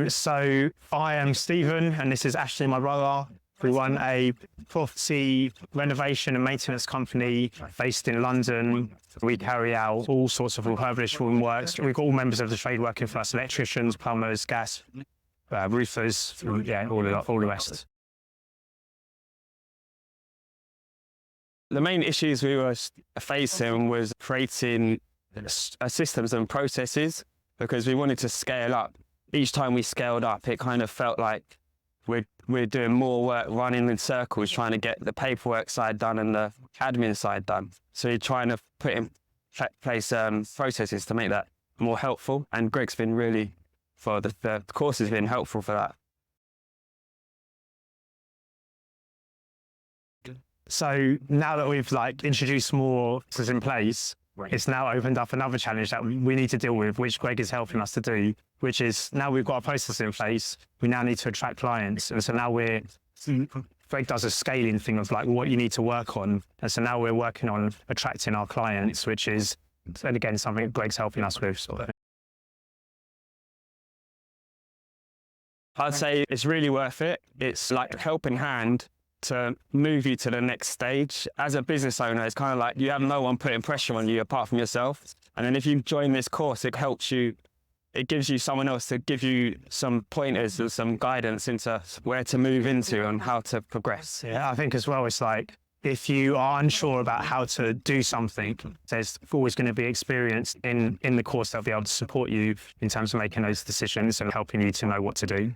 So I am Stephen, and this is Ashley, my brother. We run a property renovation and maintenance company based in London. We carry out all sorts of refurbishment works. We've got all members of the trade working for us: electricians, plumbers, gas, roofers, yeah, all the rest. The main issues we were facing was creating systems and processes, because we wanted to scale up. Each time we scaled up, it kind of felt like we're doing more work running in circles, trying to get the paperwork side done and the admin side done. So you're trying to put in place processes to make that more helpful. And Greg's been really, for the course has been helpful for that. So now that we've introduced more systems in place, it's now opened up another challenge that we need to deal with, which Greg is helping us to do, which is now we've got a process in place, we now need to attract clients. And so now Greg does a scaling thing of what you need to work on. And so now we're working on attracting our clients, which is, and again, something Greg's helping us with. I'd say it's really worth it. It's like a helping hand to move you to the next stage. As a business owner, it's kind of like you have no one putting pressure on you apart from yourself. And then if you join this course, it helps you, it gives you someone else to give you some pointers and some guidance into where to move into and how to progress. Yeah, I think as well, it's if you are unsure about how to do something, there's always going to be experience in the course that'll be able to support you in terms of making those decisions and helping you to know what to do.